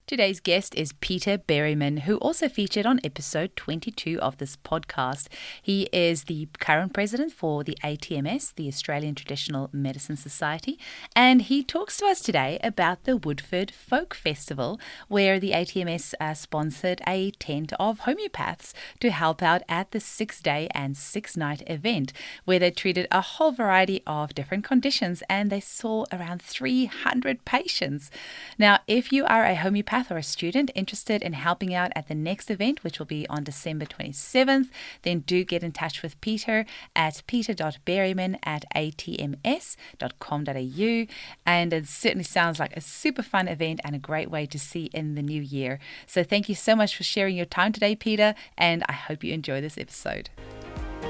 Today's guest is Peter Berryman, who also featured on episode 22 of this podcast. He is the current president for the ATMS, the Australian Traditional Medicine Society, and he talks to us today about the Woodford Folk Festival, where the ATMS sponsored a tent of homeopaths to help out at the 6-day and 6-night event, where they treated a whole variety of different conditions and they saw around 300 patients. Now, if you are a homeopath or a student interested in helping out at the next event, which will be on December 27th, then do get in touch with Peter at peter.berryman@atms.com.au. And it certainly sounds like a super fun event and a great way to see in the new year. So thank you so much for sharing your time today, Peter, and I hope you enjoy this episode.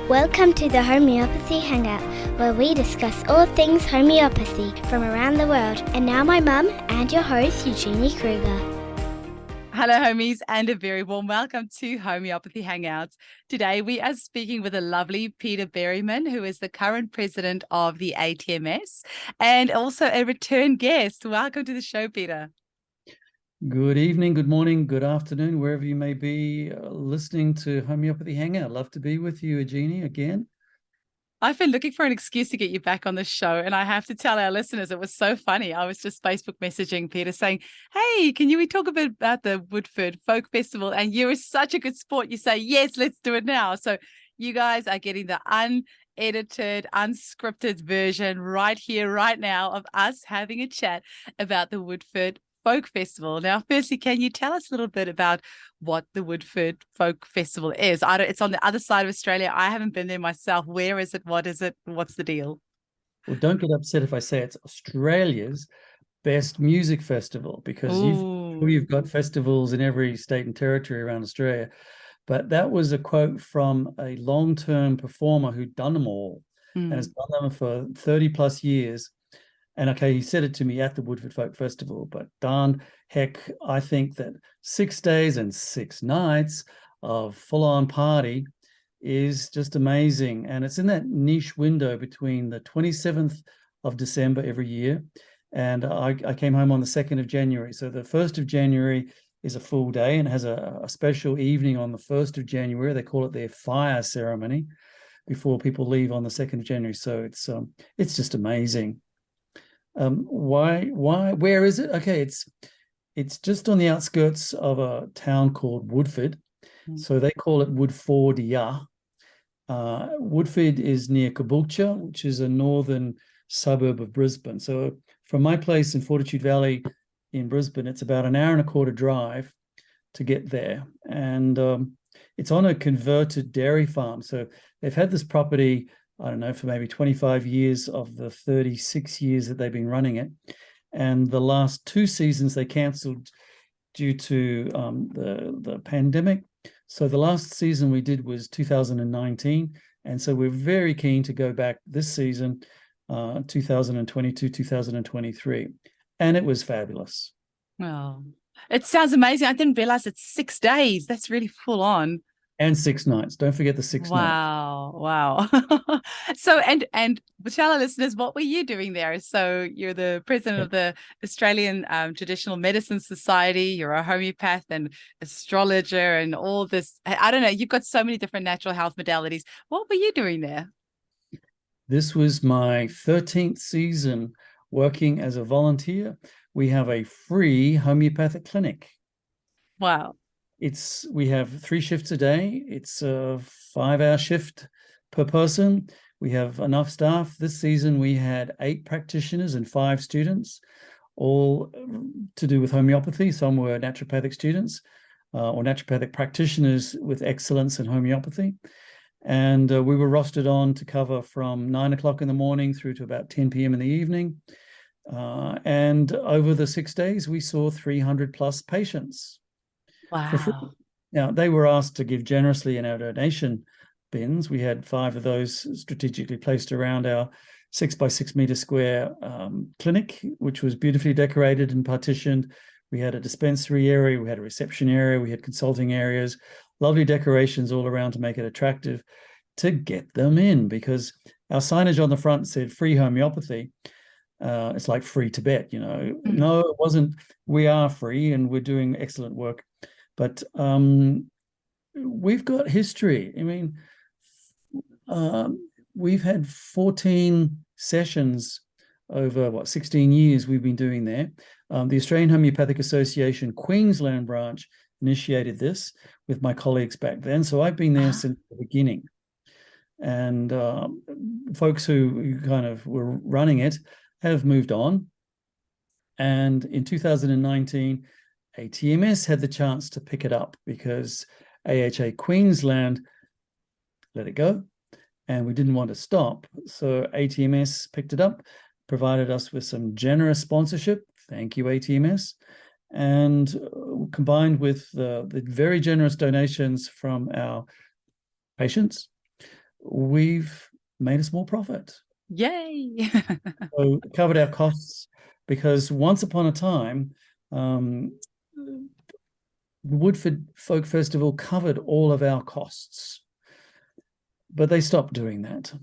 Welcome to the Homeopathy Hangout, where we discuss all things homeopathy from around the world. And now my mum and your host, Eugenie Kruger. Hello, homies, and a very warm welcome to Homeopathy Hangouts. Today, we are speaking with the lovely Peter Berryman, who is the current president of the ATMS and also a return guest. Welcome to the show, Peter. Good evening, good morning, good afternoon, wherever you may be listening to Homeopathy Hangout. Love to be with you, Eugenie, again. I've been looking for an excuse to get you back on the show, and I have to tell our listeners it was so funny. I was just Facebook messaging Peter saying, hey, can we talk a bit about the Woodford Folk Festival? And you were such a good sport. You say, yes, let's do it now. So you guys are getting the unedited, unscripted version right here, right now of us having a chat about the Woodford Folk Festival. Now, firstly, can you tell us a little bit about what the Woodford Folk Festival is? It's on the other side of Australia. I haven't been there myself. Where is it? What is it? What's the deal? Well, don't get upset if I say it's Australia's best music festival, because you've got festivals in every state and territory around Australia. But that was a quote from a long-term performer who'd done them all and has done them for 30 plus years. And okay, he said it to me at the Woodford Folk Festival, but darn heck, I think that 6 days and 6 nights of full-on party is just amazing. And it's in that niche window between the 27th of December every year. And I came home on the 2nd of January. So the 1st of January is a full day and has a special evening on the 1st of January. They call it their fire ceremony before people leave on the 2nd of January. So it's just amazing. Where is it? Okay, it's just on the outskirts of a town called Woodford. So they call it Woodfordia. Woodford is near Caboolture, which is a northern suburb of Brisbane. So from my place in Fortitude Valley in Brisbane, it's about an hour and a quarter drive to get there. And it's on a converted dairy farm. So they've had this property, I don't know, for maybe 25 years of the 36 years that they've been running it. And the last 2 seasons they cancelled due to the pandemic. So the last season we did was 2019. And so we're very keen to go back this season, 2022, 2023. And it was fabulous. Oh, it sounds amazing. I didn't realize it's 6 days. That's really full on. And 6 nights. Don't forget the 6 nights. Wow. So, and tell our listeners, what were you doing there? So you're the president of the Australian Traditional Medicine Society. You're a homeopath and astrologer and all this. I don't know. You've got so many different natural health modalities. What were you doing there? This was my 13th season working as a volunteer. We have a free homeopathic clinic. Wow. We have 3 shifts a day. It's a 5-hour shift per person. We have enough staff. This season we had 8 practitioners and 5 students, all to do with homeopathy. Some were naturopathic students or naturopathic practitioners with excellence in homeopathy. And we were rostered on to cover from 9 o'clock in the morning through to about 10 p.m. in the evening. And over the 6 days, we saw 300 plus patients. Wow. For free. Now, they were asked to give generously in our donation bins. We had 5 of those strategically placed around our 6 by 6 meter square clinic, which was beautifully decorated and partitioned. We had a dispensary area, we had a reception area, we had consulting areas, lovely decorations all around to make it attractive to get them in, because our signage on the front said free homeopathy. It's like free Tibet, you know. Mm. No, it wasn't. We are free and we're doing excellent work. But we've got history. I mean, we've had 14 sessions over 16 years we've been doing there. The Australian Homeopathic Association Queensland branch initiated this with my colleagues back then. So I've been there since the beginning. And folks who kind of were running it have moved on. And in 2019, ATMS had the chance to pick it up because AHA Queensland let it go, and we didn't want to stop. So ATMS picked it up, provided us with some generous sponsorship. Thank you, ATMS. And combined with the very generous donations from our patients, we've made a small profit. Yay! So covered our costs, because once upon a time, the Woodford Folk Festival covered all of our costs, but they stopped doing that.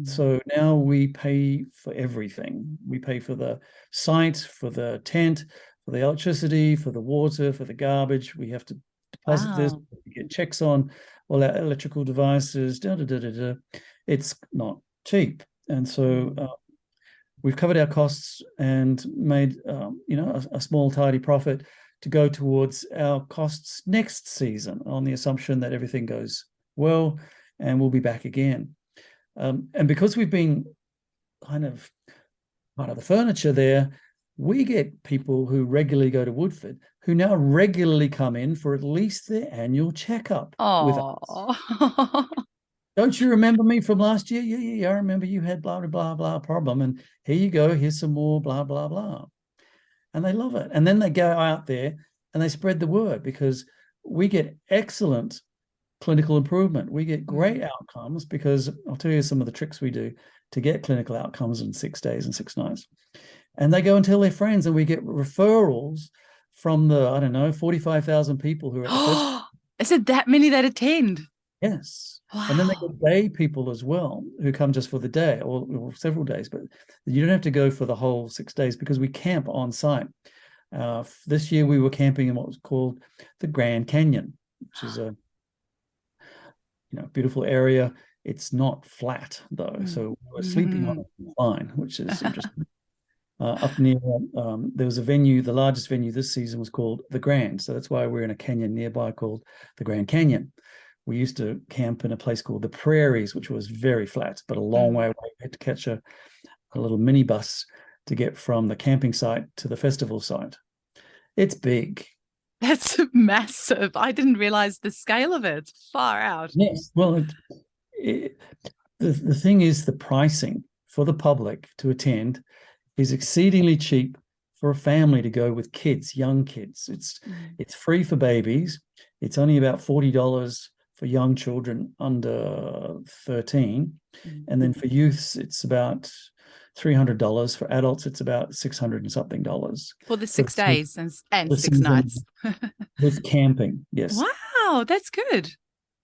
So now we pay for everything. We pay for the site, for the tent, for the electricity, for the water, for the garbage. We have to deposit this, we get checks on all our electrical devices. It's not cheap. And so we've covered our costs and made a small tidy profit to go towards our costs next season, on the assumption that everything goes well and we'll be back again. And because we've been kind of part of the furniture there, we get people who regularly go to Woodford who now regularly come in for at least their annual checkup with us. Don't you remember me from last year? Yeah, I remember you had blah, blah, blah, blah problem. And here you go, here's some more blah, blah, blah. And they love it. And then they go out there and they spread the word, because we get excellent clinical improvement. We get great outcomes, because I'll tell you some of the tricks we do to get clinical outcomes in 6 days and 6 nights. And they go and tell their friends, and we get referrals from the, 45,000 people who are at the festival. Is it that many that attend? Yes. Wow. And then they get day people as well who come just for the day or several days, but you don't have to go for the whole 6 days, because we camp on site. This year we were camping in what was called the Grand Canyon, which is a beautiful area. It's not flat though, so we were sleeping on a line, which is interesting. Up near, there was a venue, the largest venue this season was called the Grand, so that's why we're in a canyon nearby called the Grand Canyon. We used to camp in a place called the Prairies, which was very flat, but a long way away. We had to catch a little minibus to get from the camping site to the festival site. It's big. That's massive. I didn't realize the scale of it. It's far out. Yes. Well, the thing is, the pricing for the public to attend is exceedingly cheap for a family to go with kids, young kids. It's free for babies. It's only about $40 for young children under 13. And then for youths, it's about $300. For adults, it's about $600 and something dollars. For the 6 days and 6 nights. With camping, yes. Wow, that's good.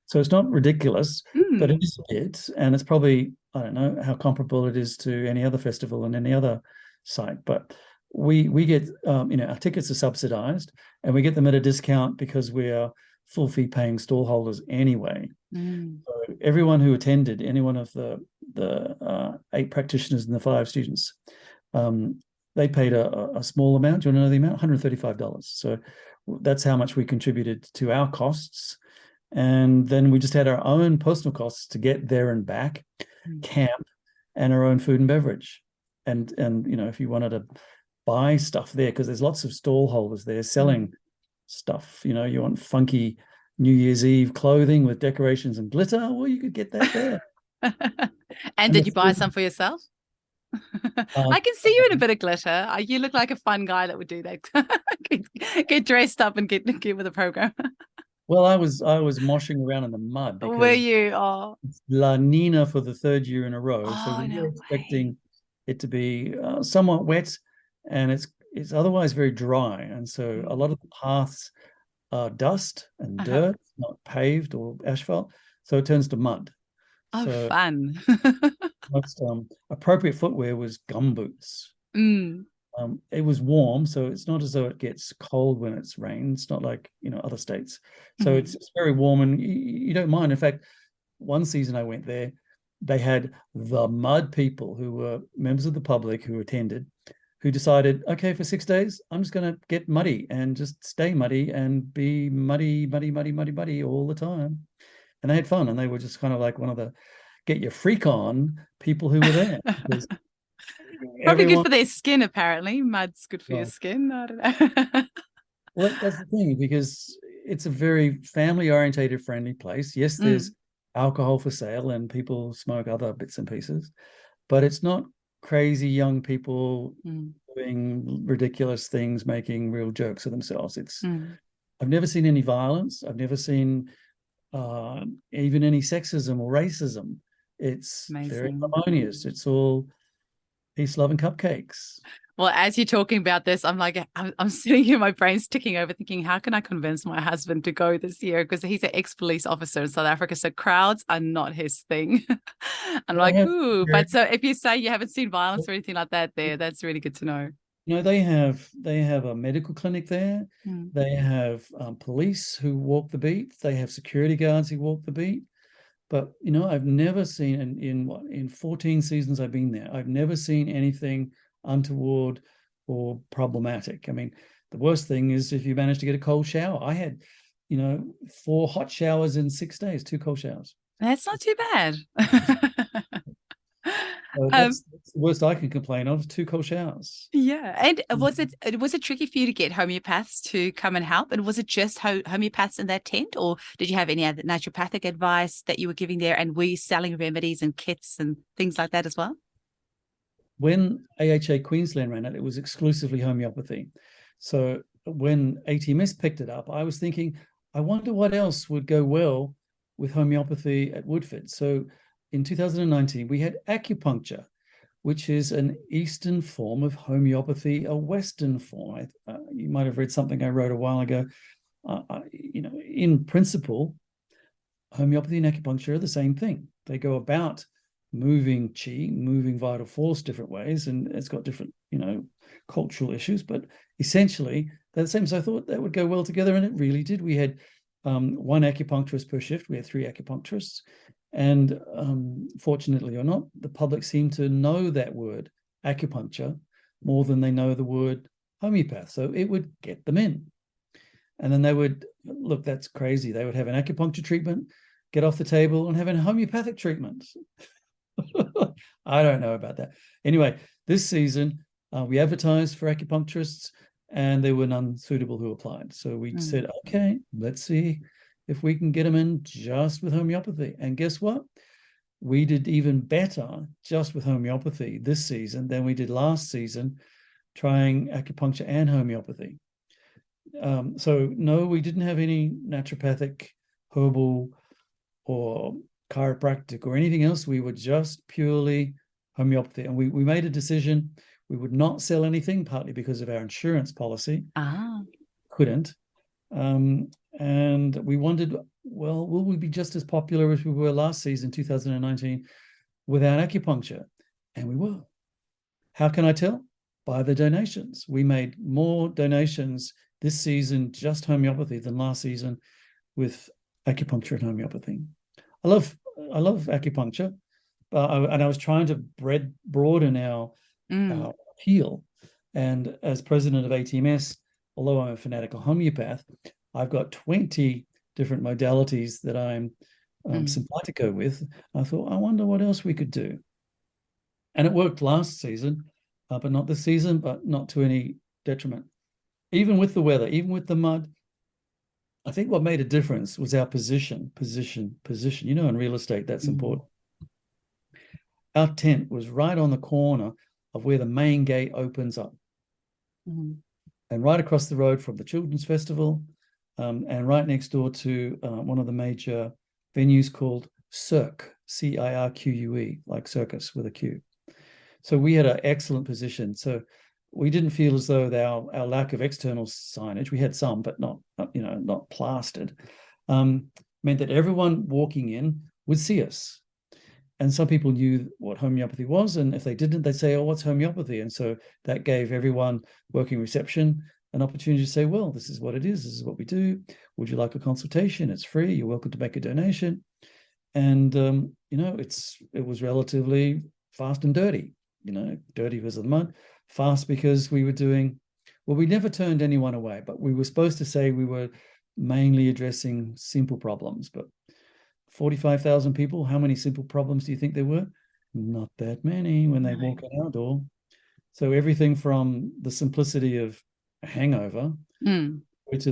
So it's not ridiculous, but it is a bit. And it's probably, I don't know how comparable it is to any other festival and any other site. But we get, our tickets are subsidized, and we get them at a discount because we are full fee paying stall holders anyway. So everyone who attended, any one of the 8 practitioners and the 5 students, they paid a small amount. Do you want to know the amount? $135. So that's how much we contributed to our costs. And then we just had our own personal costs to get there and back, camp, and our own food and beverage. And if you wanted to buy stuff there, because there's lots of stall holders there selling stuff, you want funky New Year's Eve clothing with decorations and glitter, well, you could get that there. And did you buy some for yourself? I can see you in a bit of glitter. You look like a fun guy that would do that. Get dressed up and get with a program. Well, I was moshing around in the mud. Were you? Oh, it's La Nina for the 3rd year in a row. So we were expecting it to be somewhat wet, and it's otherwise very dry. And so a lot of the paths are dust and dirt, not paved or asphalt. So it turns to mud. Oh, so fun. Most appropriate footwear was gumboots. It was warm, so it's not as though it gets cold when it's rain. It's not like, other states. So it's very warm, and you don't mind. In fact, one season I went there, they had the mud people who were members of the public who attended, who decided, okay, for 6 days, I'm just going to get muddy and just stay muddy and be muddy, muddy, muddy, muddy, muddy all the time. And they had fun, and they were just kind of like one of the get your freak on people who were there. Probably good for their skin, apparently. Mud's good for your skin. I don't know. Well, that's the thing, because it's a very family-orientated, friendly place. Yes, there's alcohol for sale and people smoke other bits and pieces, but it's not crazy young people doing ridiculous things, making real jokes of themselves. I've never seen any violence. I've never seen even any sexism or racism. It's very harmonious. It's all peace, love, and cupcakes. Well, as you're talking about this, I'm like, I'm sitting here, my brain's ticking over, thinking, how can I convince my husband to go this year? Because he's an ex-police officer in South Africa, so crowds are not his thing. I'm like, ooh, but so if you say you haven't seen violence or anything like that there, that's really good to know. They have a medical clinic there. They have police who walk the beat. They have security guards who walk the beat. But I've never seen in 14 seasons I've been there, I've never seen anything untoward or problematic. I mean, the worst thing is if you manage to get a cold shower. I had 4 hot showers in 6 days, 2 cold showers. That's not too bad. So that's the worst I can complain of, 2 cold showers. Yeah. And was it tricky for you to get homeopaths to come and help? And was it just homeopaths in that tent, or did you have any other naturopathic advice that you were giving there? And were you selling remedies and kits and things like that as well? When AHA Queensland ran it, it was exclusively homeopathy. So when ATMS picked it up, I was thinking, I wonder what else would go well with homeopathy at Woodford. So in 2019, we had acupuncture, which is an Eastern form of homeopathy, a Western form. You might have read something I wrote a while ago. In principle, homeopathy and acupuncture are the same thing. They go about moving chi, moving vital force different ways, and it's got different, cultural issues, but essentially they're the same. So I thought that would go well together, and it really did. We had 1 acupuncturist per shift. We had 3 acupuncturists, and fortunately or not, the public seemed to know that word acupuncture more than they know the word homeopath. So it would get them in, and then they would look, that's crazy. They would have an acupuncture treatment, get off the table, and have a homeopathic treatment. I don't know about that. Anyway, this season we advertised for acupuncturists, and there were none suitable who applied. So we said, okay, let's see if we can get them in just with homeopathy. And guess what? We did even better just with homeopathy this season than we did last season, trying acupuncture and homeopathy. So no, we didn't have any naturopathic, herbal, or chiropractic or anything else. We were just purely homeopathy. And we made a decision. We would not sell anything, partly because of our insurance policy. Couldn't. And we wondered, well, will we be just as popular as we were last season, 2019, without acupuncture? And we were. How can I tell? By the donations. We made more donations this season, just homeopathy, than last season with acupuncture and homeopathy. I love acupuncture, and I was trying to broaden our appeal. And as president of ATMS, although I'm a fanatical homeopath, I've got 20 different modalities that I'm simpatico with. I thought, I wonder what else we could do. And it worked last season, but not this season, but not to any detriment. Even with the weather, even with the mud, I think what made a difference was our position. In real estate, that's important. Our tent was right on the corner of where the main gate opens up. And right across the road from the Children's Festival, and right next door to one of the major venues called Cirque, CIRQUE, like circus with a Q. So we had an excellent position. So we didn't feel as though our lack of external signage, we had some, but not plastered, meant that everyone walking in would see us. And some people knew what homeopathy was, and if they didn't, they'd say, "Oh, what's homeopathy?" And so that gave everyone working reception an opportunity to say, "Well, this is what it is. This is what we do. Would you like a consultation? It's free. You're welcome to make a donation." And it was relatively fast and dirty. Dirty because of the mud, fast because we never turned anyone away, but we were supposed to say we were mainly addressing simple problems. But 45,000 people, how many simple problems do you think there were? Not that many when they walk in our door. So everything from the simplicity of a hangover to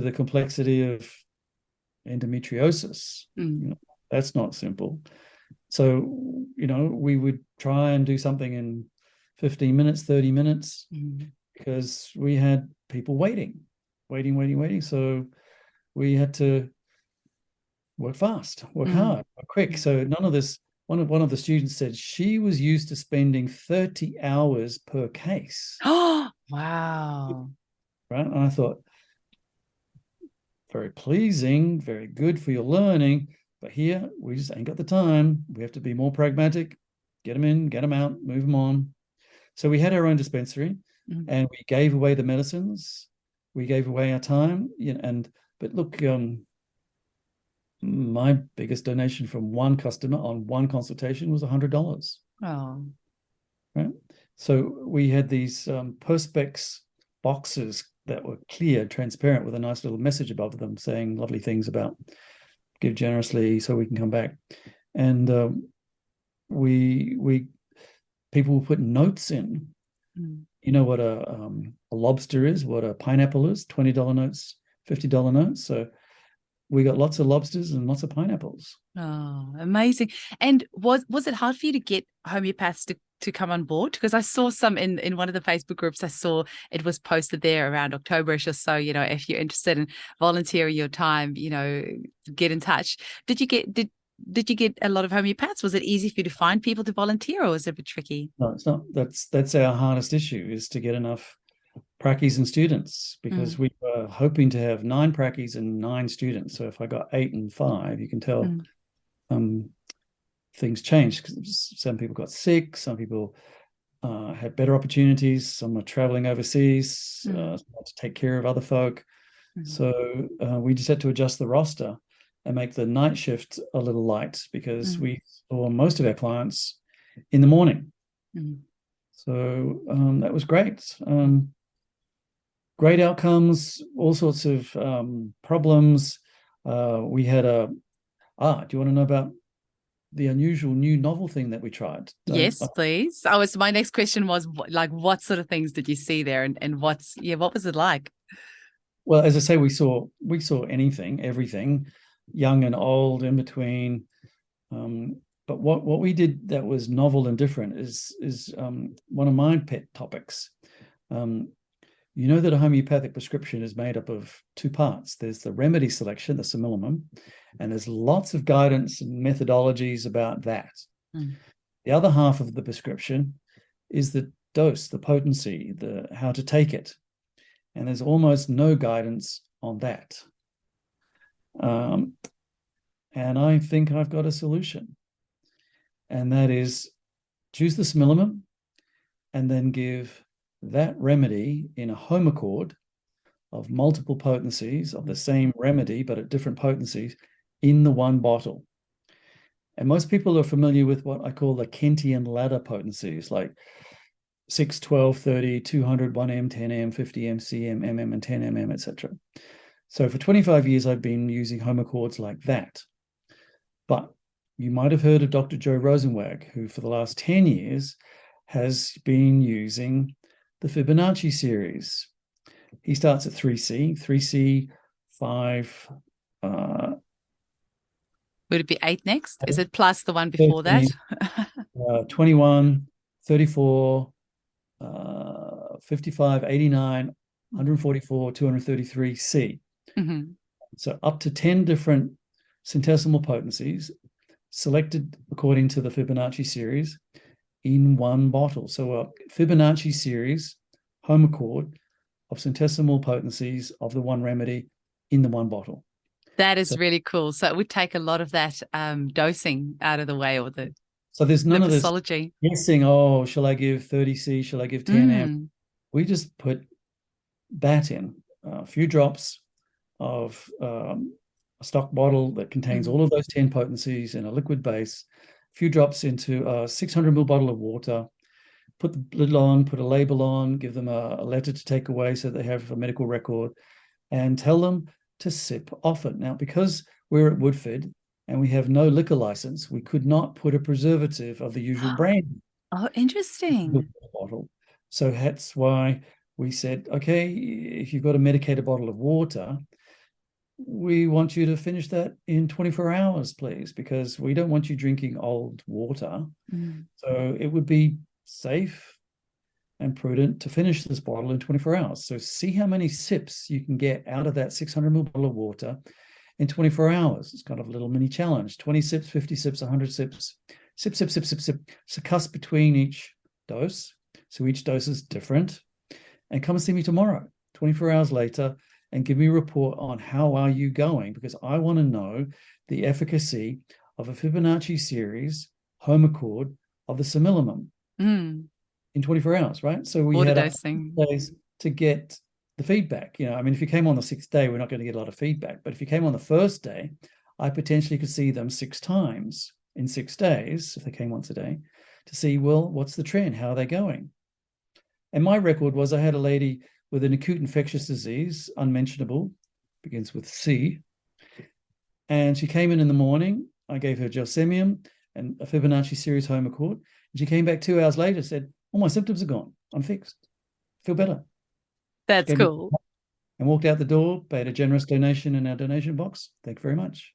the complexity of endometriosis. That's not simple. So, we would try and do something in 15 minutes, 30 minutes, because we had people waiting. So we had to work fast, work hard, work quick. So none of this, one of the students said she was used to spending 30 hours per case. Oh, wow. Right. And I thought, very pleasing, very good for your learning. But here, we just ain't got the time. We have to be more pragmatic, get them in, get them out, move them on. So we had our own dispensary and we gave away the medicines. We gave away our time. But look, my biggest donation from one customer on one consultation was $100. Oh. Right. So we had these Perspex boxes that were clear, transparent, with a nice little message above them saying lovely things about give generously so we can come back. And people will put notes in. You know what a lobster is, what a pineapple is, $20 notes, $50 notes. So we got lots of lobsters and lots of pineapples. Oh, amazing. And was it hard for you to get homeopaths to come on board? Because I saw some in one of the Facebook groups. I saw it was posted there around October-ish or so, if you're interested in volunteering your time, get in touch. Did you get a lot of homeopaths? Was it easy for you to find people to volunteer, or was it a bit tricky? No, it's not. That's our hardest issue, is to get enough prackies and students, because we were hoping to have 9 prackies and 9 students. So if I got 8 and 5, you can tell things changed, because some people got sick, some people had better opportunities, some were traveling overseas to take care of other folk. So we just had to adjust the roster and make the night shift a little light, because we saw most of our clients in the morning. So that was great. Great outcomes, all sorts of problems. We had do you want to know about the unusual new novel thing that we tried? Yes, please. My next question was, what sort of things did you see there, and what was it like? Well, as I say, we saw anything, everything, young and old, in between. But what we did that was novel and different is one of my pet topics. You know that a homeopathic prescription is made up of 2 parts. There's the remedy selection, the simillimum, and there's lots of guidance and methodologies about that. The other half of the prescription is the dose, the potency, the how to take it. And there's almost no guidance on that. And I think I've got a solution. And that is choose the simillimum and then give that remedy in a homochord of multiple potencies of the same remedy, but at different potencies, in the one bottle. And most people are familiar with what I call the Kentian ladder potencies, like 6, 12, 30, 200, 1M, 10M, 50M, CM, MM, and 10mm, etc. So for 25 years, I've been using homochords like that. But you might have heard of Dr. Joe Rosenwag, who for the last 10 years has been using the Fibonacci series. He starts at 3C, 5. Would it be 8 next? Is it plus the one before 13, that? 21, 34, 55, 89, 144, 233C. So up to 10 different centesimal potencies selected according to the Fibonacci series in one bottle. So a Fibonacci series homochord of centesimal potencies of the one remedy in the one bottle. That is really cool. So it would take a lot of that dosing out of the way, or the So there's The none of this posology. guessing, oh, shall I give 30C? Shall I give 10 amp? We just put that in, a few drops of a stock bottle that contains all of those 10 potencies in a liquid base, a few drops into a 600 ml bottle of water, put the lid on, put a label on, give them a letter to take away so they have a medical record, and tell them to sip off it. Now, because we're at Woodford and we have no liquor license, we could not put a preservative of the usual brand Oh, in interesting. the bottle. So that's why we said, okay, if you've got a medicated bottle of water, we want you to finish that in 24 hours, please, because we don't want you drinking old water. So it would be safe and prudent to finish this bottle in 24 hours. So see how many sips you can get out of that 600 ml bottle of water in 24 hours. It's kind of a little mini challenge. 20 sips, 50 sips, 100 sips. Sip, sip, sip, sip, sip. Succuss between each dose. So each dose is different. And come and see me tomorrow, 24 hours later, and give me a report on how are you going, because I want to know the efficacy of a Fibonacci series home accord of the similimum in 24 hours, right? So we Water had dosing. days to get the feedback. I mean, if you came on the 6th day, we're not going to get a lot of feedback. But if you came on the first day, I potentially could see them 6 times in 6 days, if they came once a day, to see, well, what's the trend? How are they going? And my record was I had a lady with an acute infectious disease, unmentionable, begins with C. And she came in the morning. I gave her gelsemium and a Fibonacci series home accord. And she came back 2 hours later, said, all my symptoms are gone. I'm fixed. Feel better. That's cool. And walked out the door, paid a generous donation in our donation box. Thank you very much.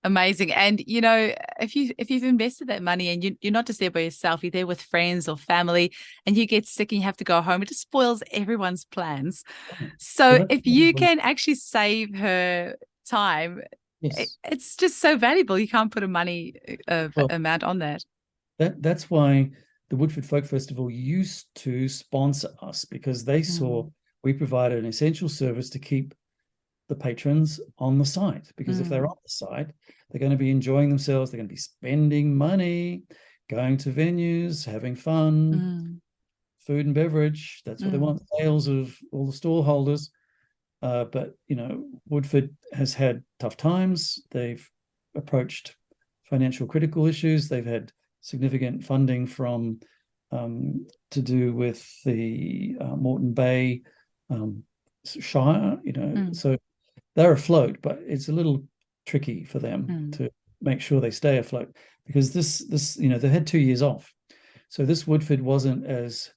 Amazing. And if you've invested that money and you're not just there by yourself, you're there with friends or family, and you get sick and you have to go home, it just spoils everyone's plans. So Well, if you can actually save her time, yes, it's just so valuable. You can't put a money amount on that. That's why the Woodford Folk Festival used to sponsor us, because they saw we provided an essential service to keep the patrons on the site, because if they're on the site, they're going to be enjoying themselves, they're going to be spending money, going to venues, having fun, food and beverage. That's what they want. Sales of all the stall holders. But Woodford has had tough times. They've approached financial critical issues. They've had significant funding from to do with the Moreton Bay Shire, so they're afloat, but it's a little tricky for them to make sure they stay afloat, because this they had 2 years off. So this Woodford wasn't as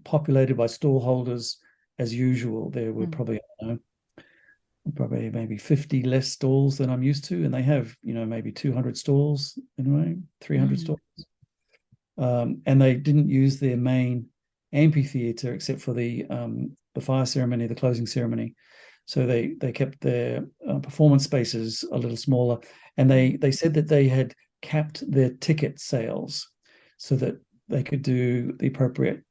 populated by stall holders as usual. There were probably maybe 50 less stalls than I'm used to, and they have maybe 200 stalls anyway, 300 stalls. And they didn't use their main amphitheater except for the fire ceremony, the closing ceremony. So they kept their performance spaces a little smaller, and they said that they had capped their ticket sales so that they could do the appropriate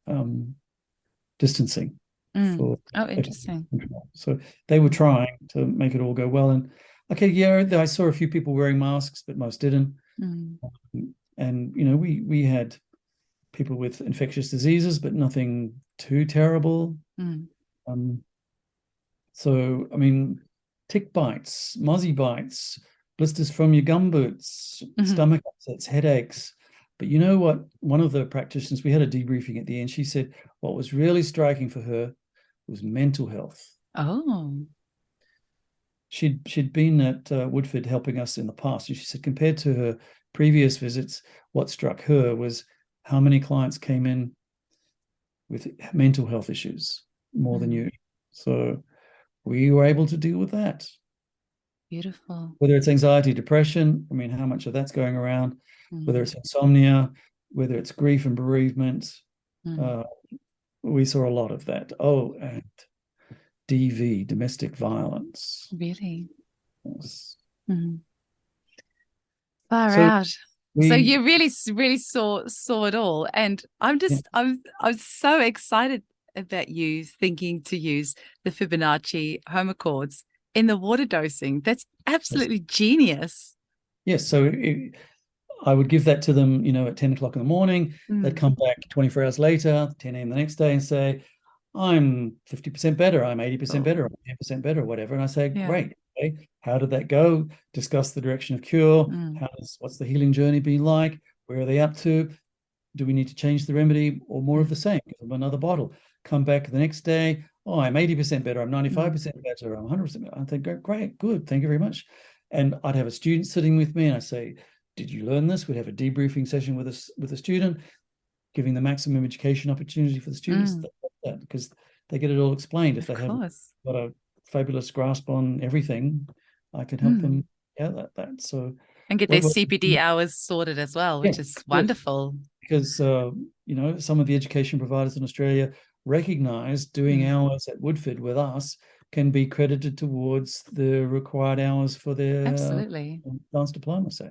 distancing. Interesting. So they were trying to make it all go well. And I saw a few people wearing masks, but most didn't. And we had people with infectious diseases, but nothing too terrible. So I mean, tick bites, muzzy bites, blisters from your gumboots, stomach upsets, headaches. But you know what? One of the practitioners, we had a debriefing at the end. She said what was really striking for her was mental health. Oh. She'd been at Woodford helping us in the past, and she said compared to her previous visits, what struck her was how many clients came in with mental health issues more than usual. So we were able to deal with that. Beautiful. Whether it's anxiety, depression, I mean, how much of that's going around, whether it's insomnia, whether it's grief and bereavement, we saw a lot of that. Oh, and DV, domestic violence. Really? Yes. Far out. So you really, really saw it all. And I'm so excited about you thinking to use the Fibonacci home accords in the water dosing. That's absolutely genius. Yes. So I would give that to them, at 10 o'clock in the morning. They'd Mm. come back 24 hours later, 10 a.m. the next day, and say, I'm 50% better, I'm 80% better, Oh, I'm 10% better, or whatever. And I say, yeah. great. Okay, how did that go? Discuss the direction of cure. Mm. What's the healing journey been like? Where are they up to? Do we need to change the remedy or more of Mm. the same? Give them another bottle. Come back the next day. Oh, I'm 80% better. I'm Mm. 95% better. I'm 100% better. I think, great, good. Thank you very much. And I'd have a student sitting with me and I say, did you learn this? We'd have a debriefing session with a student, giving the maximum education opportunity for the students. Mm. That because they get it all explained. If Of they haven't course. got a fabulous grasp on everything, I can help Mm. them out that. So And get their CPD hours sorted as well, yeah, which is yes, wonderful. because some of the education providers in Australia recognise doing Mm. hours at Woodford with us can be credited towards the required hours for their Absolutely. advanced diploma. So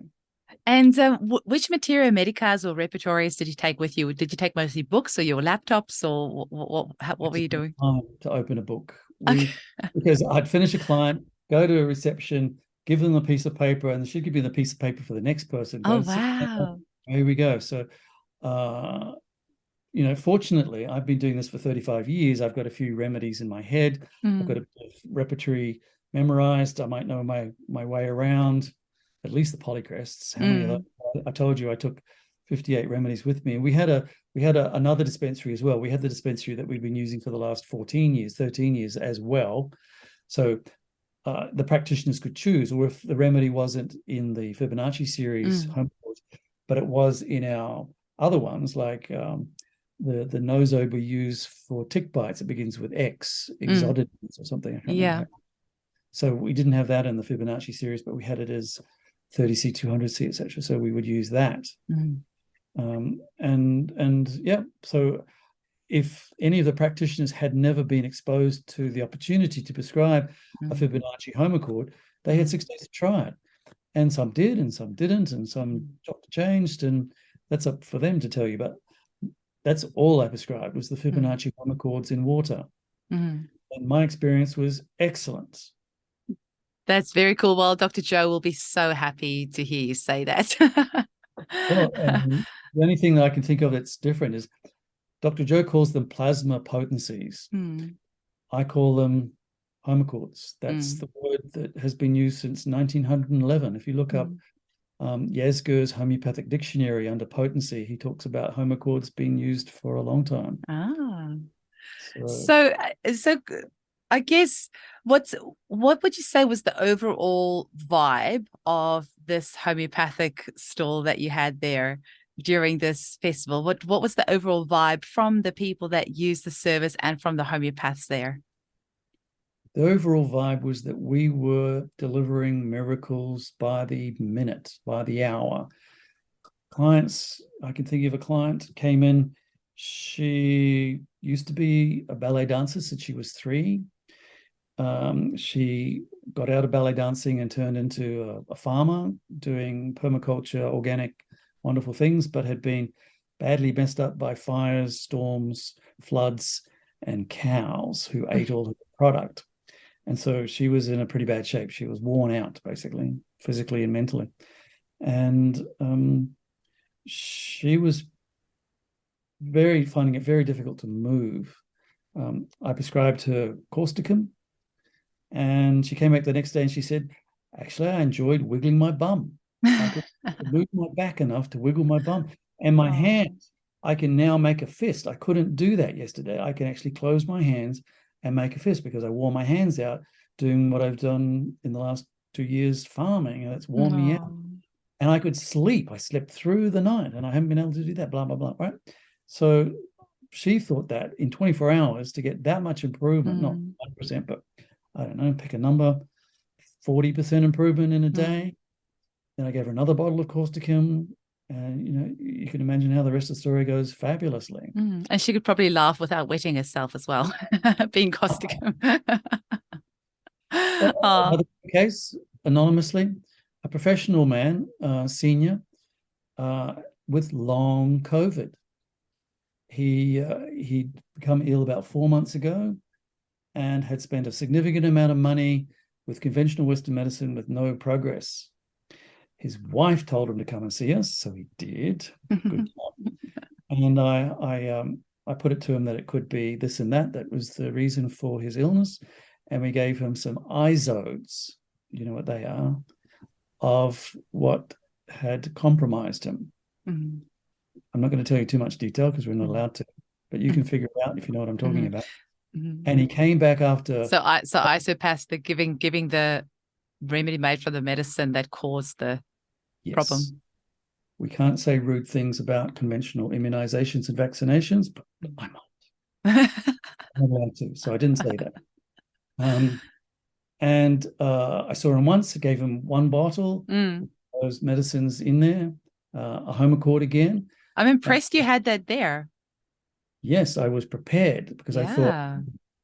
And which materia medicas or repertories did you take with you? Did you take mostly books or your laptops, or what were you doing? time to open a book. Okay. Because I'd finish a client, go to a reception, give them a piece of paper, and she could be the piece of paper for the next person. Go Oh, and sit down. wow. Here we go. So fortunately, I've been doing this for 35 years. I've got a few remedies in my head. I've got Mm. a bit of repertory memorized. I might know my way around, at least the polycrests. How many of Mm. those? I told you I took 58 remedies with me. And we had another dispensary as well. We had the dispensary that we've been using for the last 14 years, 13 years as well. So the practitioners could choose, or if the remedy wasn't in the Fibonacci series, Mm. but it was in our other ones, like the nosobe we use for tick bites. It begins with X, Mm. exotides or something. I can't remember Yeah. how. So we didn't have that in the Fibonacci series, but we had it as 30C, 200C, etc. So we would use that. Mm. And yeah, so if any of the practitioners had never been exposed to the opportunity to prescribe a Mm. Fibonacci Homocord, they had Mm. 6 days to try it. And some did, and some didn't, and some Mm. chopped and changed, and that's up for them to tell you. But that's all I prescribed was the Mm. Fibonacci Homocords in water. Mm. And my experience was excellent. That's very cool. Well, Dr. Joe will be so happy to hear you say that. Well, and the only thing that I can think of that's different is Dr. Joe calls them plasma potencies. Mm. I call them homocords. That's Mm. the word that has been used since 1911. If you look up Mm. Yasgur's homeopathic dictionary under potency, he talks about homocords being used for a long time. Ah. So So I guess what would you say was the overall vibe of this homeopathic stall that you had there during this festival? What was the overall vibe from the people that used the service and from the homeopaths there? the overall vibe was that we were delivering miracles by the minute, by the hour. Clients, I can think of a client came in. She used to be a ballet dancer since she was 3. She got out of ballet dancing and turned into a farmer doing permaculture, organic, wonderful things, but had been badly messed up by fires, storms, floods, and cows who ate all her product. And so she was in a pretty bad shape. She was worn out, basically, physically and mentally. And she was finding it very difficult to move. I prescribed her causticum, and she came back the next day and she said, actually, I enjoyed wiggling my bum. I could move my back enough to wiggle my bum. And my Oh. hands, I can now make a fist. I couldn't do that yesterday. I can actually close my hands and make a fist because I wore my hands out doing what I've done in the last 2 years farming, and it's worn me out. Oh. And I could sleep. I slept through the night, and I haven't been able to do that, blah, blah, blah, right? So she thought that in 24 hours to get that much improvement, not 100%, but I don't know, pick a number, 40% improvement in a day. Then I gave her another bottle of causticum, and you can imagine how the rest of the story goes fabulously. And she could probably laugh without wetting herself as well, being caustic. Another case, anonymously, a professional man, senior, with long COVID. He'd become ill about 4 months ago and had spent a significant amount of money with conventional Western medicine with no progress. His wife told him to come and see us, so he did. Good job. And I put it to him that it could be this and that. That was the reason for his illness. And we gave him some isodes, you know what they are, of what had compromised him. Mm-hmm. I'm not going to tell you too much detail because we're not allowed to, but you can figure it out if you know what I'm talking about. Mm-hmm. And he came back after. So isopath, the giving the remedy made from the medicine that caused the problem. We can't say rude things about conventional immunizations and vaccinations, but I might. I'm allowed to, so I didn't say that. And I saw him once. I gave him one bottle, those medicines in there, a Homeopathy again. I'm impressed you had that there. Yes, I was prepared because I thought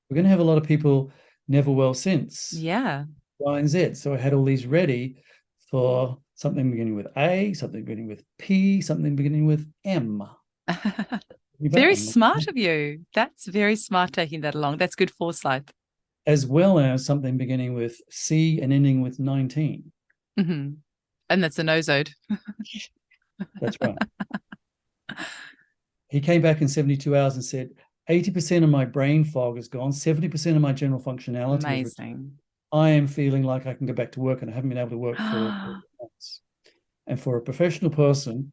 we're going to have a lot of people never well since. Yeah. Y and Z. So I had all these ready for something beginning with A, something beginning with P, something beginning with M. Very smart of you. That's very smart taking that along. That's good foresight. As well as something beginning with C and ending with 19. Mm-hmm. And that's a nosode. That's right. He came back in 72 hours and said, 80% of my brain fog is gone, 70% of my general functionality. Amazing. I am feeling like I can go back to work, and I haven't been able to work for months. And for a professional person,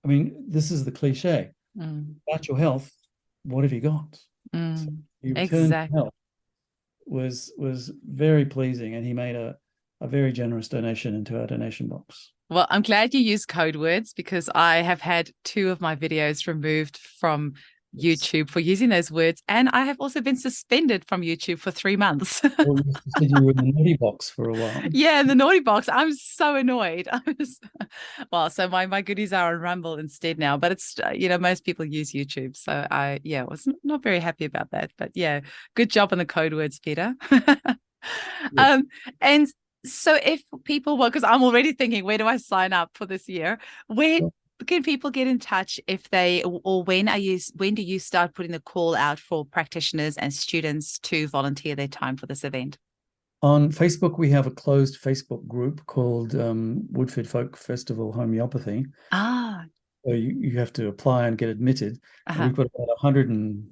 I mean, this is the cliche. About your health, what have you got? So he returned to health. Was very pleasing, and he made a very generous donation into our donation box. Well, I'm glad you used code words because I have had 2 of my videos removed from YouTube for using those words, and I have also been suspended from YouTube for 3 months. Well, you said you were in the naughty box for a while. Yeah, in the naughty box. I'm so annoyed. Well, so my goodies are on Rumble instead now, but it's most people use YouTube, so I was not very happy about that. But yeah, good job on the code words, Peter. Yes. And so if people because I'm already thinking, where do I sign up for this year? Where can people get in touch if they, or when do you start putting the call out for practitioners and students to volunteer their time for this event? On Facebook, we have a closed Facebook group called Woodford Folk Festival Homeopathy. So you have to apply and get admitted. We've got about 100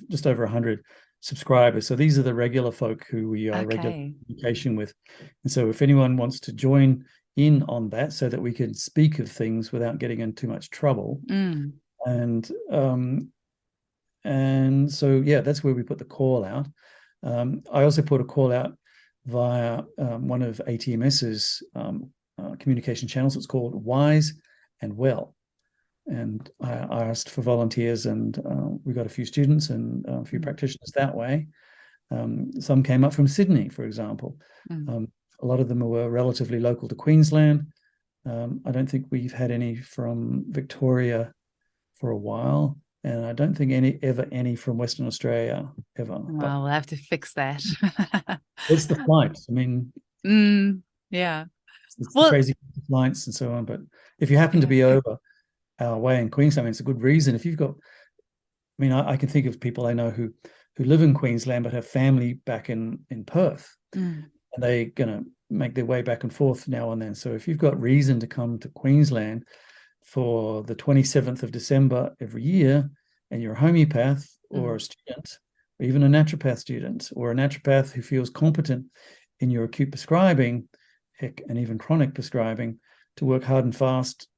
just over 100 subscribers. So these are the regular folk who we are regular communication with. And so if anyone wants to join in on that so that we can speak of things without getting in too much trouble. And so, that's where we put the call out. I also put a call out via one of ATMS's communication channels. It's called Wise and Well. And I asked for volunteers, and we got a few students and a few practitioners that way. Some came up from Sydney, for example. A lot of them were relatively local to Queensland. I don't think we've had any from Victoria for a while, and I don't think any from Western Australia ever. Well, we'll have to fix that. It's the flights. I mean, yeah, it's the crazy flights and so on. But if you happen to be over our way in Queensland, I mean, it's a good reason. If you've got, I mean, I can think of people I know who live in Queensland but have family back in Perth, and they're going to make their way back and forth now and then. So if you've got reason to come to Queensland for the 27th of December every year, and you're a homeopath or a student, or even a naturopath student, or a naturopath who feels competent in your acute prescribing, heck, and even chronic prescribing, to work hard and fast,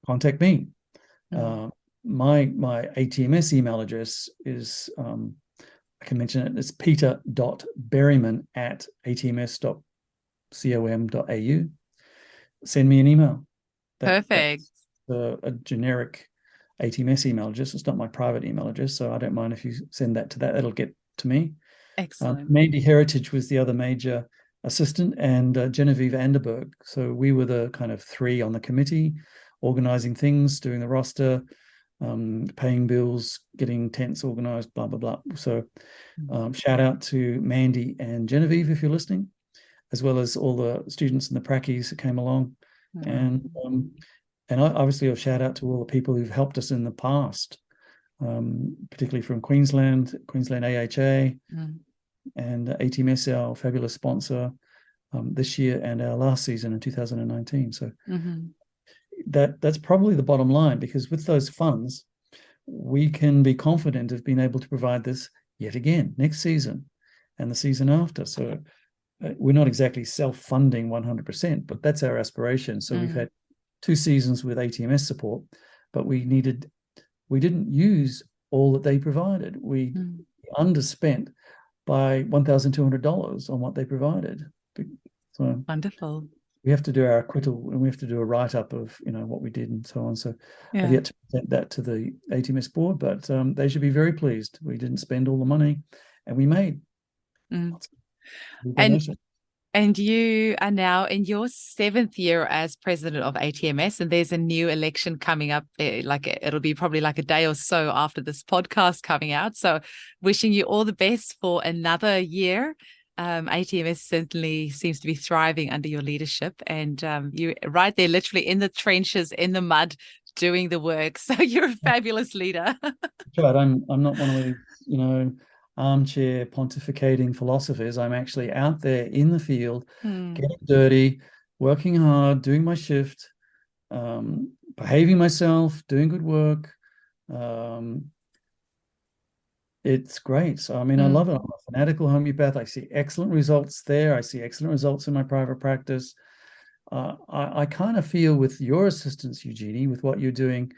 contact me. My ATMS email address is, I can mention it, it's peter.berryman@atms.com.au. Send me an email. Perfect. That's a generic ATMS email address. It's not my private email address, so I don't mind if you send that to that. That'll get to me. Excellent. Mandy Heritage was the other major assistant, and Genevieve Anderberg. So we were the kind of 3 on the committee, organizing things, doing the roster, paying bills, getting tents organized, blah, blah, blah. So shout out to Mandy and Genevieve if you're listening, as well as all the students and the prackies that came along. And I obviously a shout out to all the people who've helped us in the past, particularly from Queensland AHA, and ATMS, our fabulous sponsor, this year and our last season in 2019. So Mm-hmm. that's probably the bottom line, because with those funds, we can be confident of being able to provide this yet again next season and the season after. So we're not exactly self-funding 100%, but that's our aspiration. So we've had 2 seasons with ATMS support, but we didn't use all that they provided. We underspent by $1,200 on what they provided. So Wonderful. we have to do our acquittal, and we have to do a write-up of what we did and so on. So I've yet to present that to the ATMS board, but they should be very pleased. We didn't spend all the money, and we made. And you are now in your 7th year as president of ATMS, and there's a new election coming up. It'll be probably like a day or so after this podcast coming out. So wishing you all the best for another year. ATMS certainly seems to be thriving under your leadership, and you're right there, literally in the trenches, in the mud, doing the work. So you're a fabulous leader. Right. I'm not one of these, armchair pontificating philosophers. I'm actually out there in the field, getting dirty, working hard, doing my shift, behaving myself, doing good work. It's great. So, I mean, I love it. I'm a fanatical homeopath. I see excellent results there. I see excellent results in my private practice. I kind of feel, with your assistance, Eugenie, with what you're doing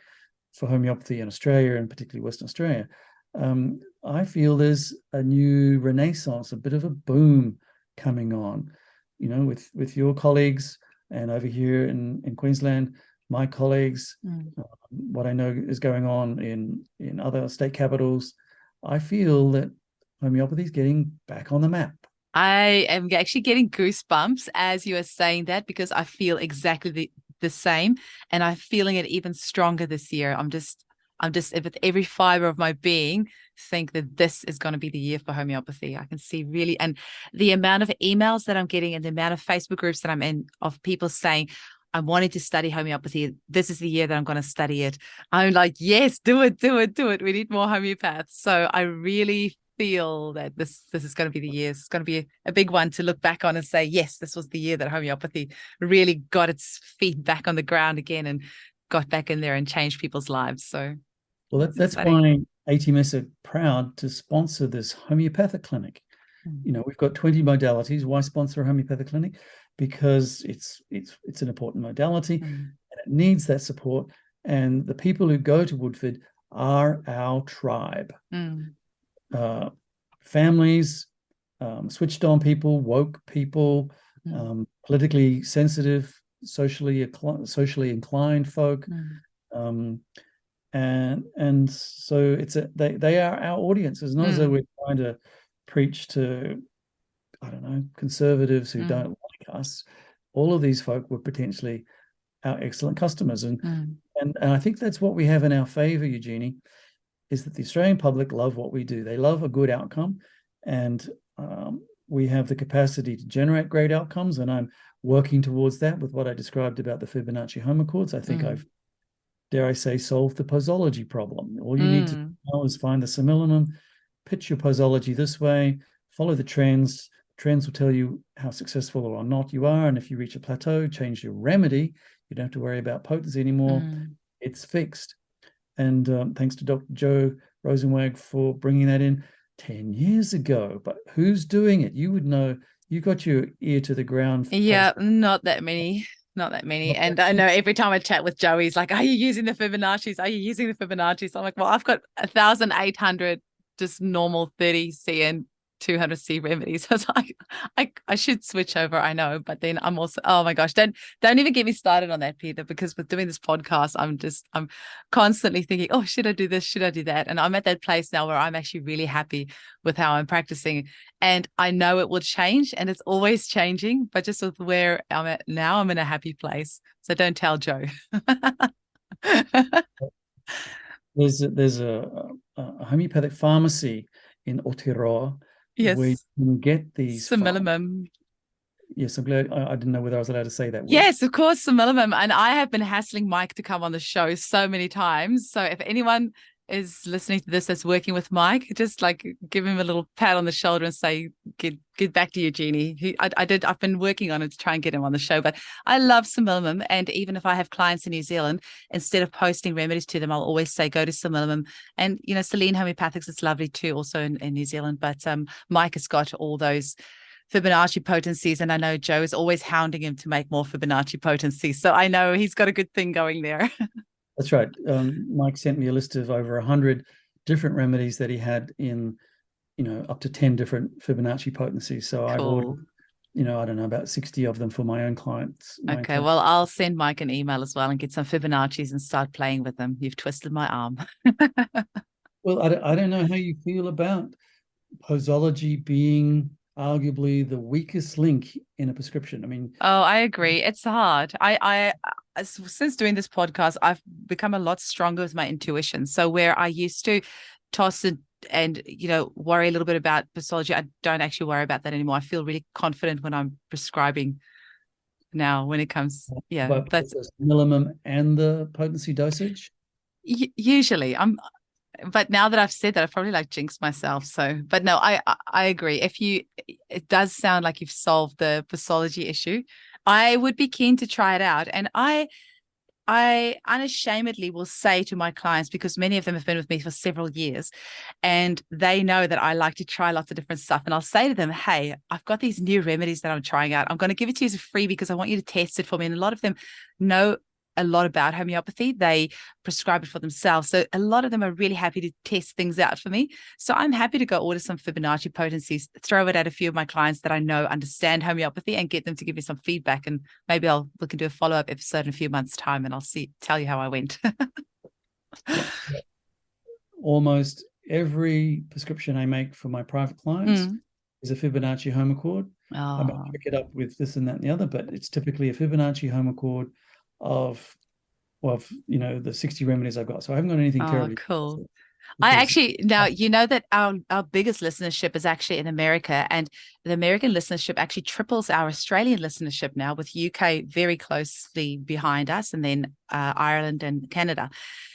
for homeopathy in Australia, and particularly Western Australia, I feel there's a new renaissance, a bit of a boom coming on, with your colleagues, and over here in Queensland, my colleagues, what I know is going on in other state capitals. I feel that homeopathy is getting back on the map. I am actually getting goosebumps as you are saying that, because I feel exactly the same, and I'm feeling it even stronger this year. I'm just with every fiber of my being think that this is going to be the year for homeopathy. I can see really, and the amount of emails that I'm getting and the amount of Facebook groups that I'm in of people saying, I'm wanting to study homeopathy. This is the year that I'm going to study it. I'm like, yes, do it. We need more homeopaths. So I really feel that this is going to be the year. It's going to be a big one to look back on and say, yes, this was the year that homeopathy really got its feet back on the ground again and got back in there and changed people's lives. So, well, that's why ATMS are proud to sponsor this homeopathic clinic. We've got 20 modalities. Why sponsor a homeopathic clinic? Because it's an important modality, and it needs that support. And the people who go to Woodford are our tribe. Families, switched on people, woke people, politically sensitive, socially inclined folk. And so they are our audience. It's not as though we're trying to preach to, I don't know, conservatives who don't like us. All of these folk were potentially our excellent customers. And I think that's what we have in our favor, Eugenie, is that the Australian public love what we do. They love a good outcome, and we have the capacity to generate great outcomes, and I'm working towards that with what I described about the Fibonacci homochords. I think I've, dare I say, solved the posology problem. All you need to know is find the similinum, pitch your posology this way, follow the trends. Trends will tell you how successful or not you are, and if you reach a plateau, change your remedy. You don't have to worry about potency anymore. It's fixed. And thanks to Dr. Joe Rosenwag for bringing that in 10 years ago. But who's doing it? You would know. You got your ear to the ground. Yeah, not that many. And I know every time I chat with Joe, he's like, are you using the Fibonacci's? Are you using the Fibonacci's? I'm like, well, I've got 1,800 just normal 30C and 200C remedies. I was like, I should switch over, I know, but then I'm also, oh my gosh, don't even get me started on that, Peter, because with doing this podcast, I'm constantly thinking, oh, should I do this? Should I do that? And I'm at that place now where I'm actually really happy with how I'm practicing, and I know it will change, and it's always changing, but just with where I'm at now, I'm in a happy place. So don't tell Joe. There's a homeopathic pharmacy in Aotearoa. Yes. Where you can get these similimum. Yes, I'm glad. I didn't know whether I was allowed to say that word. Yes, of course, similimum. And I have been hassling Mike to come on the show so many times. So if anyone is listening to this that's working with Mike, just like give him a little pat on the shoulder and say, get back to Eugenie. I've been working on it to try and get him on the show, but I love Similimum. And even if I have clients in New Zealand, instead of posting remedies to them, I'll always say, go to Similimum. And, Celine Homeopathics is lovely too, also in New Zealand. But Mike has got all those Fibonacci potencies, and I know Joe is always hounding him to make more Fibonacci potencies. So I know he's got a good thing going there. That's right. Mike sent me a list of over 100 different remedies that he had in, up to 10 different Fibonacci potencies. So I've ordered, I don't know, about 60 of them for my own clients. Okay, well, I'll send Mike an email as well and get some Fibonacci's and start playing with them. You've twisted my arm. Well, I don't know how you feel about posology being arguably the weakest link in a prescription. I mean, I agree. It's hard. I since doing this podcast, I've become a lot stronger with my intuition. So where I used to toss it and worry a little bit about posology, I don't actually worry about that anymore. I feel really confident when I'm prescribing now when it comes. Yeah, but that's the minimum and the potency dosage. Usually but now that I've said that, I probably jinxed myself. So, but no, I agree. It does sound like you've solved the posology issue. I would be keen to try it out. And I unashamedly will say to my clients, because many of them have been with me for several years, and they know that I like to try lots of different stuff. And I'll say to them, hey, I've got these new remedies that I'm trying out. I'm going to give it to you as free because I want you to test it for me. And a lot of them know a lot about homeopathy. They prescribe it for themselves. So a lot of them are really happy to test things out for me. So I'm happy to go order some Fibonacci potencies, throw it at a few of my clients that I know understand homeopathy and get them to give me some feedback. And maybe we can do a follow-up episode in a few months' time and I'll tell you how I went. Almost every prescription I make for my private clients is a Fibonacci homocard. I might pick it up with this and that and the other, but it's typically a Fibonacci homocard of the 60 remedies I've got. So I haven't got anything terribly cool. I actually, now that our biggest listenership is actually in America, and the American listenership actually triples our Australian listenership now, with UK very closely behind us, and then Ireland and Canada.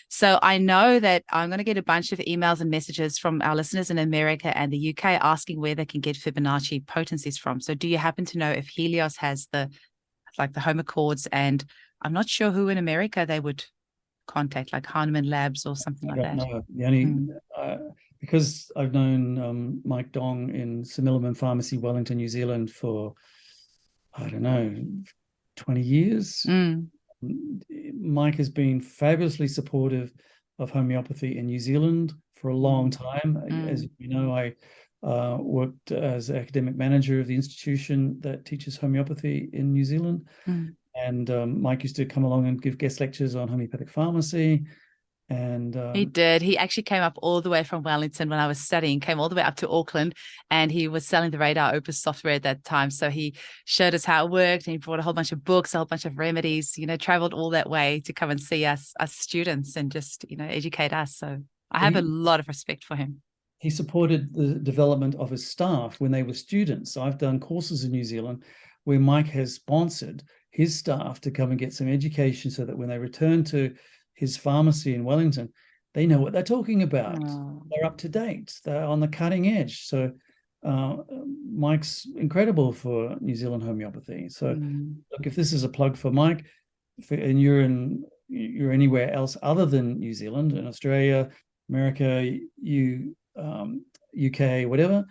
So I know that I'm going to get a bunch of emails and messages from our listeners in America and the UK asking where they can get Fibonacci potencies from. So do you happen to know if Helios has the homocords? And I'm not sure who in America they would contact, like Hahnemann Labs or something like that. No, the only because I've known Mike Dong in Similimum Pharmacy, Wellington, New Zealand for, I don't know, 20 years. Mike has been fabulously supportive of homeopathy in New Zealand for a long time. As you know, I worked as academic manager of the institution that teaches homeopathy in New Zealand. And Mike used to come along and give guest lectures on homeopathic pharmacy. And he did. He actually came up all the way from Wellington when I was studying, came all the way up to Auckland, and he was selling the Radar Opus software at that time. So he showed us how it worked, and he brought a whole bunch of books, a whole bunch of remedies, traveled all that way to come and see us students and just, educate us. So I have a lot of respect for him. He supported the development of his staff when they were students. So I've done courses in New Zealand where Mike has sponsored his staff to come and get some education so that when they return to his pharmacy in Wellington, they know what they're talking about. They're up to date. They're on the cutting edge. So Mike's incredible for New Zealand homeopathy. So look, if this is a plug for Mike, and you're anywhere else other than New Zealand, in Australia, America, UK, whatever,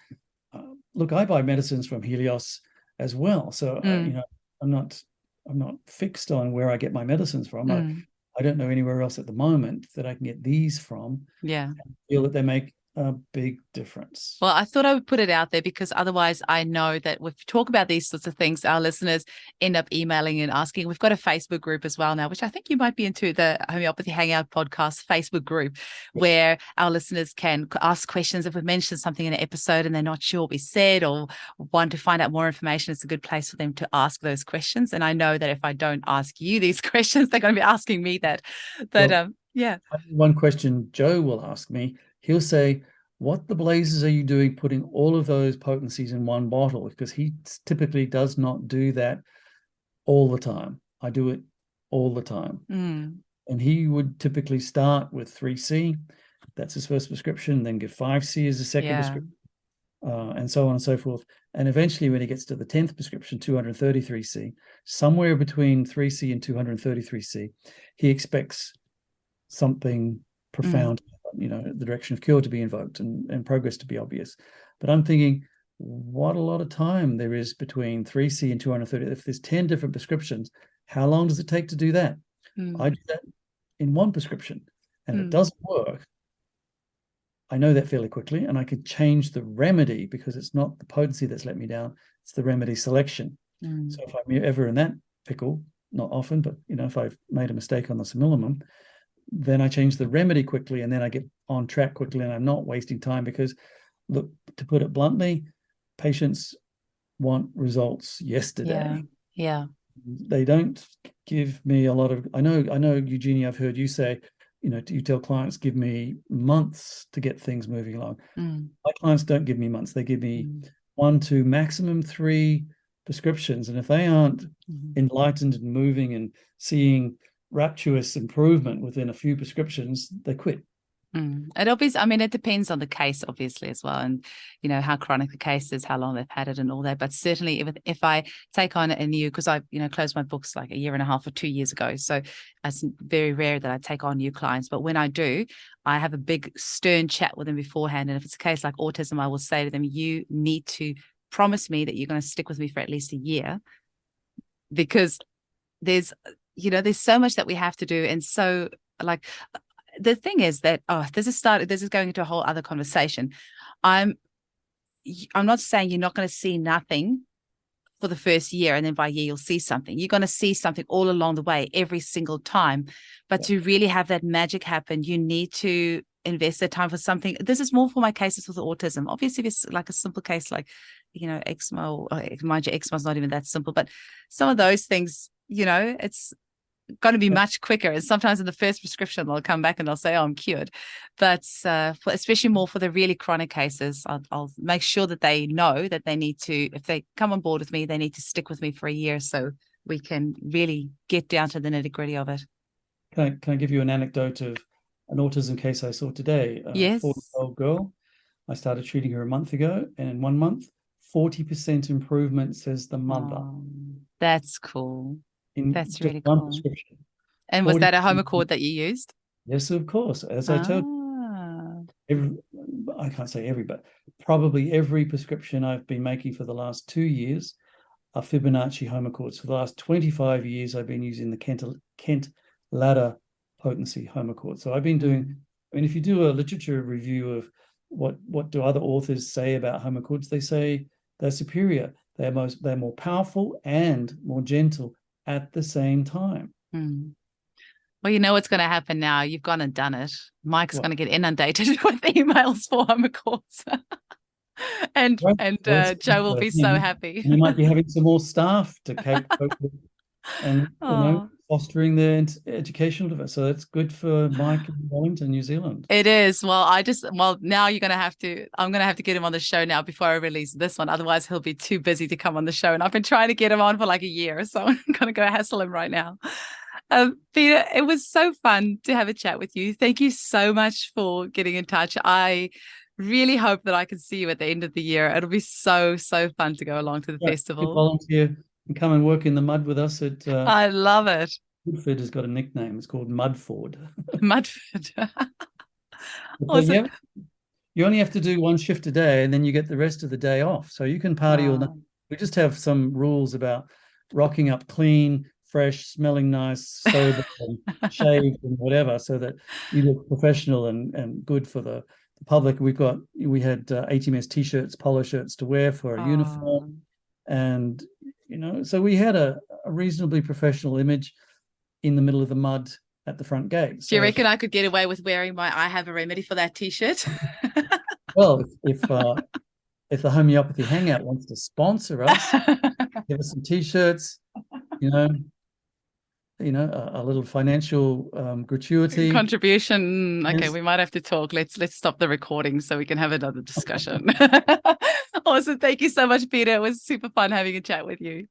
look, I buy medicines from Helios as well. So I'm not fixed on where I get my medicines from. I don't know anywhere else at the moment that I can get these from. Yeah. I feel that they make a big difference. Well, I thought I would put it out there because otherwise I know that if we talk about these sorts of things, our listeners end up emailing and asking. We've got a Facebook group as well now, which I think you might be into, the Homeopathy Hangout podcast Facebook group, where our listeners can ask questions. If we mentioned something in an episode and they're not sure what we said or want to find out more information, it's a good place for them to ask those questions. And I know that if I don't ask you these questions, they're going to be asking me that. But yeah. One question Joe will ask me, he'll say, what the blazes are you doing putting all of those potencies in one bottle? Because he typically does not do that all the time. I do it all the time. And he would typically start with 3C That's his first prescription. Then give 5C as a second prescription, and so on and so forth. And eventually, when he gets to the 10th prescription, 233C, somewhere between 3C and 233C, he expects something profound, the direction of cure to be invoked and progress to be obvious. But I'm thinking, what a lot of time there is between 3C and 230. If there's 10 different prescriptions, how long does it take to do that? I do that in one prescription, and it doesn't work. I know that fairly quickly, and I could change the remedy, because it's not the potency that's let me down, it's the remedy selection. So if I'm ever in that pickle, not often, but if I've made a mistake on the similimum, then I change the remedy quickly, and then I get on track quickly, and I'm not wasting time. Because, look, to put it bluntly, patients want results yesterday. Yeah. They don't give me a lot of. I know, Eugenie, I've heard you say, you tell clients, give me months to get things moving along. My clients don't give me months. They give me 1 to maximum 3 prescriptions. And if they aren't enlightened and moving and seeing rapturous improvement within a few prescriptions, they quit. It obviously, I mean, it depends on the case, obviously, as well, and how chronic the case is, how long they've had it, and all that. But certainly, if I take on a new, because I closed my books like 1.5 years or 2 years ago, so it's very rare that I take on new clients. But when I do, I have a big stern chat with them beforehand. And if it's a case like autism, I will say to them, you need to promise me that you're going to stick with me for at least a year, because there's so much that we have to do, and so like. The thing is that this is going into a whole other conversation. I'm not saying you're not going to see nothing for the first year, and then by year you'll see something. You're going to see something all along the way, every single time. But to really have that magic happen, you need to invest the time for something. This is more for my cases with autism. Obviously, if it's like a simple case like eczema, or mind you, eczema is not even that simple. But some of those things, it's going to be much quicker, and sometimes in the first prescription they'll come back and they'll say, I'm cured. But especially more for the really chronic cases, I'll make sure that they know that they need to, if they come on board with me, they need to stick with me for a year, so we can really get down to the nitty-gritty of it. Can I give you an anecdote of an autism case I saw today? Yes. A 40-year-old girl. I started treating her a month ago, and in 1 month, 40% improvement, says the mother. Oh, that's cool. That's really one cool. Prescription. And was that a Homeopath that you used? Yes, of course. As I told you, I can't say every, but probably every prescription I've been making for the last 2 years are Fibonacci Homeopaths. For the last 25 years, I've been using the Kent ladder potency Homeopath. So I've been doing. I mean, if you do a literature review of what do other authors say about Homeopaths, they say they're superior. They're more powerful and more gentle at the same time. Well, you know what's going to happen now. You've gone and done it. Mike's going to get inundated with emails for Homeopaths. and Joe will be so happy. You might be having some more staff to cope with, and fostering their educational development. So that's good for Mike in Wellington, New Zealand. It is. Well, now I'm going to have to get him on the show now before I release this one. Otherwise, he'll be too busy to come on the show. And I've been trying to get him on for like a year. So I'm going to go hassle him right now. Peter, it was so fun to have a chat with you. Thank you so much for getting in touch. I really hope that I can see you at the end of the year. It'll be so, so fun to go along to the festival. Volunteer and come and work in the mud with us at I love it. Woodford has got a nickname. It's called Mudford. Mudford. Awesome. You only have to do 1 shift a day, and then you get the rest of the day off. So you can party all night. We just have some rules about rocking up clean, fresh, smelling nice, sober, and shaved and whatever, so that you look professional and good for the public. We had ATMS t-shirts, polo shirts to wear for a uniform, and so we had a reasonably professional image in the middle of the mud at the front gate. Do you reckon I could get away with wearing my I have a remedy for that t-shirt? Well, if the Homeopathy Hangout wants to sponsor us, give us some t-shirts, a little financial gratuity contribution. Okay, we might have to talk. Let's stop the recording so we can have another discussion. Awesome. Thank you so much, Peter. It was super fun having a chat with you.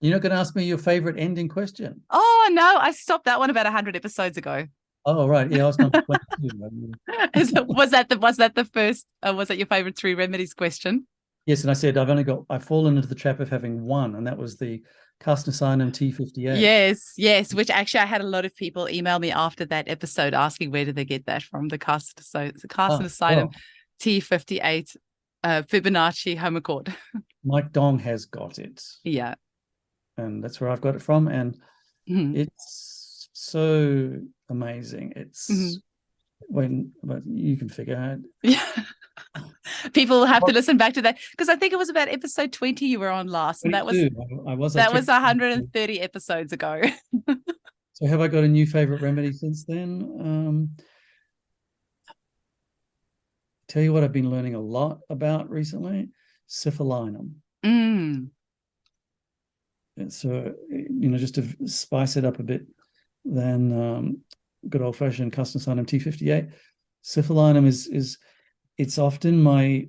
You're not going to ask me your favorite ending question? Oh, no, I stopped that one about 100 episodes ago. Oh, right. Yeah, I was number 22. Was that the first? Was that your favorite three remedies question? Yes, and I said I've fallen into the trap of having one, and that was the Carcinosinum T58. Yes. Which actually, I had a lot of people email me after that episode asking where did they get that from? The carcinosinum Well, T58 Fibonacci homochord. Mike Dong has got it, Yeah. and that's where I've got it from, and Mhm. it's so amazing. Mhm. It's but you can figure out. Yeah. People will have to listen back to that because I think it was about episode 20 you were on last, and 22. I that was checked. 130 episodes ago. So have I got a new favorite remedy since then? Tell you what I've been learning a lot about recently, syphilinum. Mm. So, just to spice it up a bit, than good old fashioned Carcinosinum T58. Syphilinum is it's often my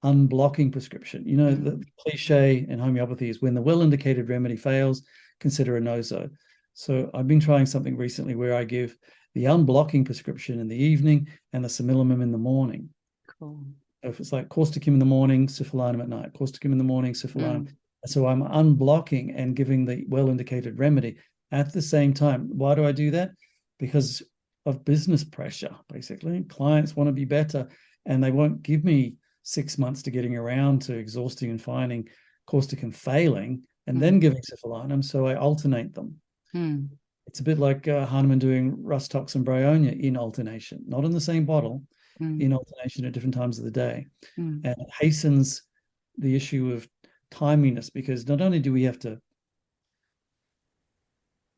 unblocking prescription. The cliche in homeopathy is when the well-indicated remedy fails, consider a noso. So I've been trying something recently where I give the unblocking prescription in the evening and the similimum in the morning. Cool. If it's like causticum in the morning, syphilinum at night, causticum in the morning, syphilinum. So I'm unblocking and giving the well-indicated remedy at the same time. Why do I do that? Because of business pressure, basically. Clients want to be better, and they won't give me 6 months to getting around to exhausting and finding causticum failing and then giving syphilinum. So I alternate them. It's a bit like Hahnemann doing Rhus tox and Bryonia in alternation, not in the same bottle, in alternation at different times of the day. And it hastens the issue of timeliness, because not only do we have to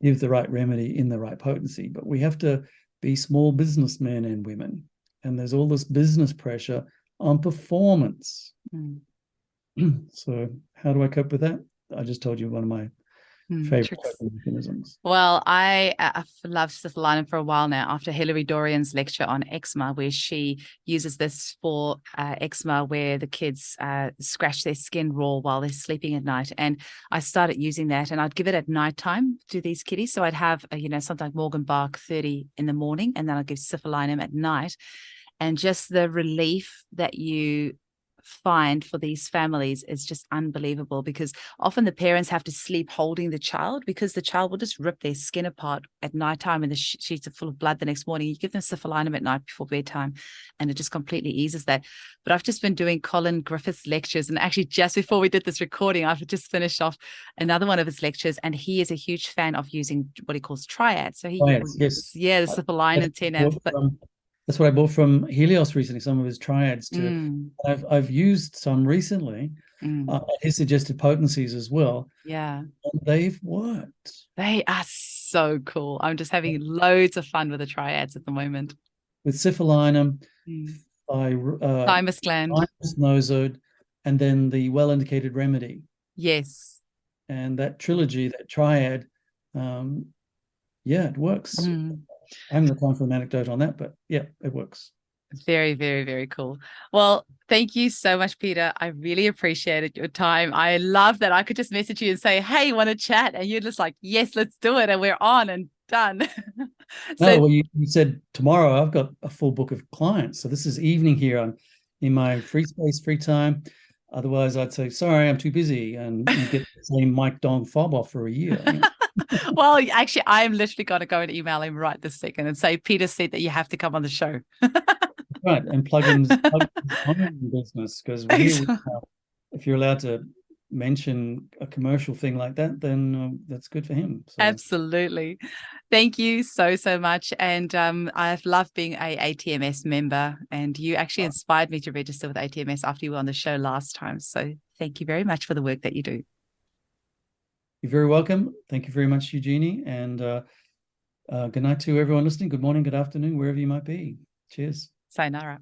give the right remedy in the right potency, but we have to be small businessmen and women. And there's all this business pressure on performance. So how do I cope with that? I just told you one of my favorite coping mechanisms. Well, I've loved syphilinum for a while now after Hilary Dorian's lecture on eczema, where she uses this for eczema where the kids scratch their skin raw while they're sleeping at night. And I started using that, and I'd give it at nighttime to these kiddies. So I'd have, something like Morgan Bark 30 in the morning, and then I'd give syphilinum at night. And just the relief that you find for these families is just unbelievable, because often the parents have to sleep holding the child because the child will just rip their skin apart at nighttime and the sheets are full of blood the next morning. You give them syphilinum at night before bedtime and it just completely eases that. But I've just been doing Colin Griffith's lectures, and actually just before we did this recording, I've just finished off another one of his lectures, and he is a huge fan of using what he calls triads. So he yes. the syphilinum 10 and that's what I bought from Helios recently, some of his triads too. I've used some recently, his suggested potencies as well. Yeah. And they've worked. They are so cool. I'm just having loads of fun with the triads at the moment. With syphilinum, thymus gland, nosode, and then the well-indicated remedy. Yes. And that trilogy, that triad, it works. I haven't got time for an anecdote on that, but yeah, it works. Very, very, very cool. Well, thank you so much, Peter. I really appreciated your time. I love that I could just message you and say, hey, want to chat? And you're just like, yes, let's do it. And we're on and done. You said tomorrow. I've got a full book of clients. So this is evening here in my free space, free time. Otherwise, I'd say, sorry, I'm too busy. And you get the same Mike Dong fob off for a year. Well, actually, I am literally going to go and email him right this second and say, Peter said that you have to come on the show. Right, and plug in business, because if you're allowed to mention a commercial thing like that, then that's good for him. So. Absolutely. Thank you so much. And I've loved being a ATMS member, and you actually inspired me to register with ATMS after you were on the show last time. So thank you very much for the work that you do. You're very welcome. Thank you very much, Eugenie. And good night to everyone listening. Good morning, good afternoon, wherever you might be. Cheers. Sayonara.